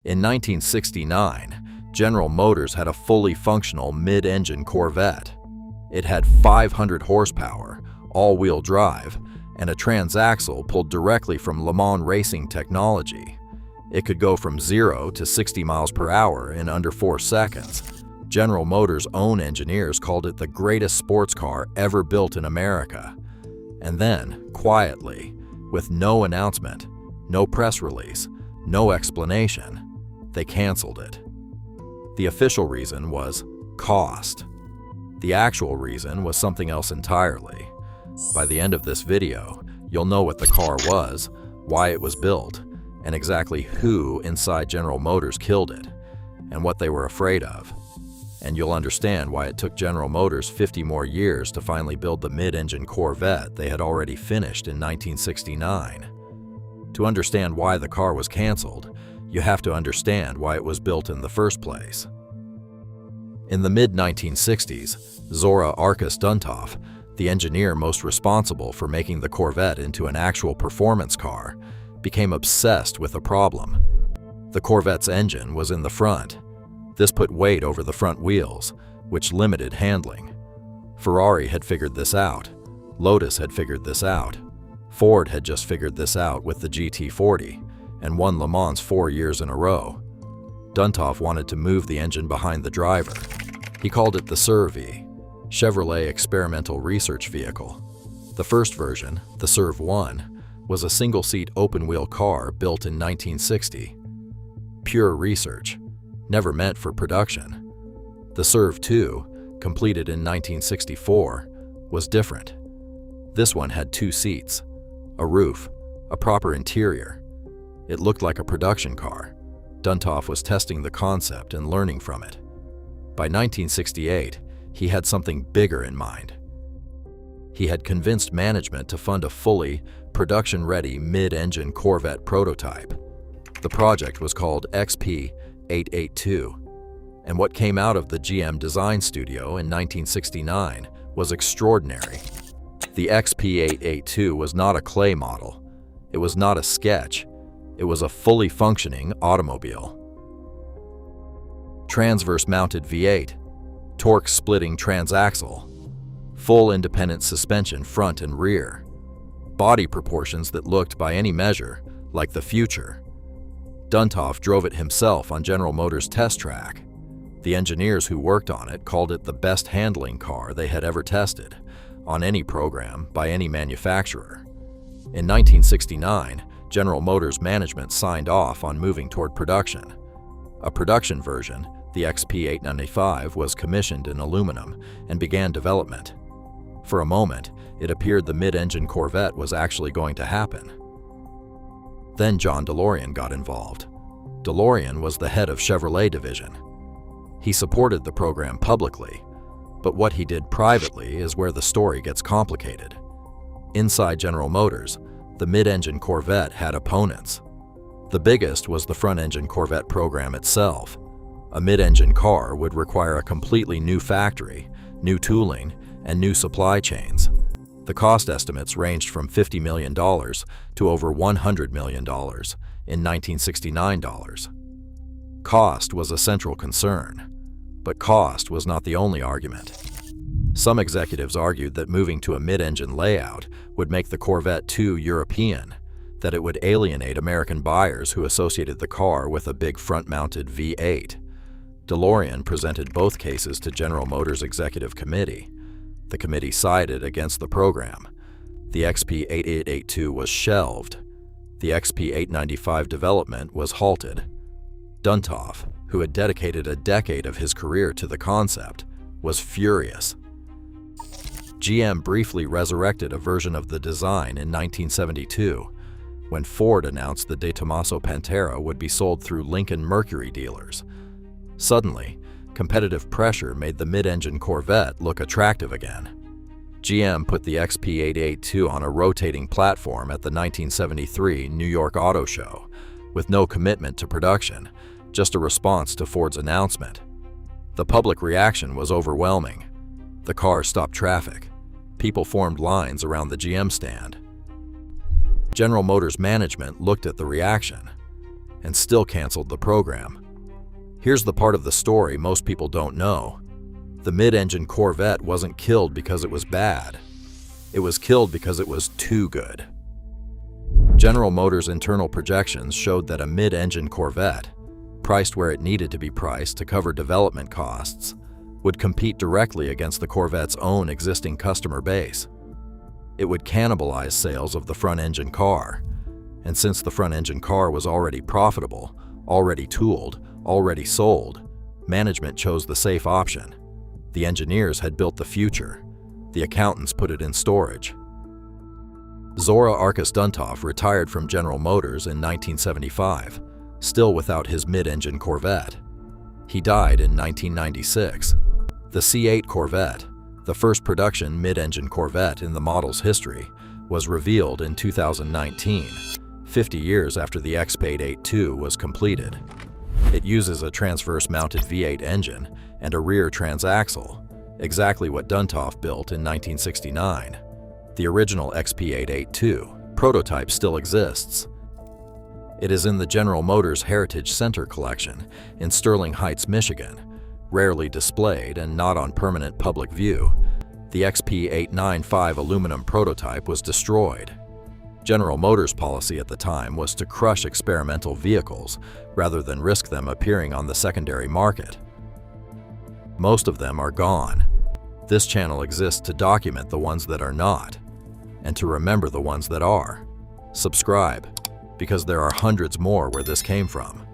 In 1969, General Motors had a fully functional mid-engine Corvette. It had 500 horsepower, all-wheel drive, and a transaxle pulled directly from Le Mans racing technology. It could go from 0 to 60 miles per hour in under 4 seconds. General Motors' own engineers called it the greatest sports car ever built in America. And then, quietly, with no announcement, no press release, no explanation, they canceled it. The official reason was cost. The actual reason was something else entirely. By the end of this video, you'll know what the car was, why it was built, and exactly who inside General Motors killed it, and what they were afraid of. And you'll understand why it took General Motors 50 more years to finally build the mid-engine Corvette they had already finished in 1969. To understand why the car was canceled, you have to understand why it was built in the first place. In the mid-1960s, Zora Arkus-Duntov, the engineer most responsible for making the Corvette into an actual performance car, became obsessed with a problem. The Corvette's engine was in the front. This put weight over the front wheels, which limited handling. Ferrari had figured this out. Lotus had figured this out. Ford had just figured this out with the GT40 and won Le Mans 4 years in a row. Duntov wanted to move the engine behind the driver. He called it the CERV, Chevrolet Experimental Research Vehicle. The first version, the CERV 1, was a single-seat open-wheel car built in 1960. Pure research, never meant for production. The CERV 2, completed in 1964, was different. This one had 2 seats, a roof, a proper interior. It looked like a production car. Duntov was testing the concept and learning from it. By 1968, he had something bigger in mind. He had convinced management to fund a fully production-ready mid-engine Corvette prototype. The project was called XP882, and what came out of the GM design studio in 1969 was extraordinary. The XP882 was not a clay model. It was not a sketch. It was a fully functioning automobile. Transverse-mounted V8, torque-splitting transaxle, full independent suspension front and rear, body proportions that looked, by any measure, like the future. Duntov drove it himself on General Motors' test track. The engineers who worked on it called it the best handling car they had ever tested, on any program, by any manufacturer. In 1969, General Motors management signed off on moving toward production. A production version, the XP895, was commissioned in aluminum and began development. For a moment, it appeared the mid-engine Corvette was actually going to happen. Then John DeLorean got involved. DeLorean was the head of Chevrolet division. He supported the program publicly, but what he did privately is where the story gets complicated. Inside General Motors, the mid-engine Corvette had opponents. The biggest was the front-engine Corvette program itself. A mid-engine car would require a completely new factory, new tooling, and new supply chains. The cost estimates ranged from $50 million to over $100 million in 1969 dollars. Cost was a central concern, but cost was not the only argument. Some executives argued that moving to a mid-engine layout would make the Corvette too European, that it would alienate American buyers who associated the car with a big front-mounted V8. DeLorean presented both cases to General Motors Executive Committee. The committee sided against the program. The XP8882 was shelved. The XP895 development was halted. Duntov, who had dedicated a decade of his career to the concept, was furious. GM briefly resurrected a version of the design in 1972, when Ford announced the De Tomaso Pantera would be sold through Lincoln Mercury dealers. Suddenly, competitive pressure made the mid-engine Corvette look attractive again. GM put the XP882 on a rotating platform at the 1973 New York Auto Show, with no commitment to production, just a response to Ford's announcement. The public reaction was overwhelming. The car stopped traffic. People formed lines around the GM stand. General Motors management looked at the reaction. and still canceled the program. Here's the part of the story most people don't know. The mid-engine Corvette wasn't killed because it was bad. It was killed because it was too good. General Motors' internal projections showed that a mid-engine Corvette, priced where it needed to be priced to cover development costs, would compete directly against the Corvette's own existing customer base. It would cannibalize sales of the front-engine car, and since the front-engine car was already profitable, already tooled, already sold, management chose the safe option. The engineers had built the future. The accountants put it in storage. Zora Arkus-Duntov retired from General Motors in 1975, still without his mid-engine Corvette. He died in 1996. The C8 Corvette, the first production mid-engine Corvette in the model's history, was revealed in 2019, 50 years after the X8 II was completed. It uses a transverse-mounted V8 engine and a rear transaxle, exactly what Duntov built in 1969. The original X8 II prototype still exists. It is in the General Motors Heritage Center collection in Sterling Heights, Michigan, rarely displayed and not on permanent public view. The XP895 aluminum prototype was destroyed. General Motors' policy at the time was to crush experimental vehicles rather than risk them appearing on the secondary market. Most of them are gone. This channel exists to document the ones that are not, and to remember the ones that are. Subscribe, because there are hundreds more where this came from.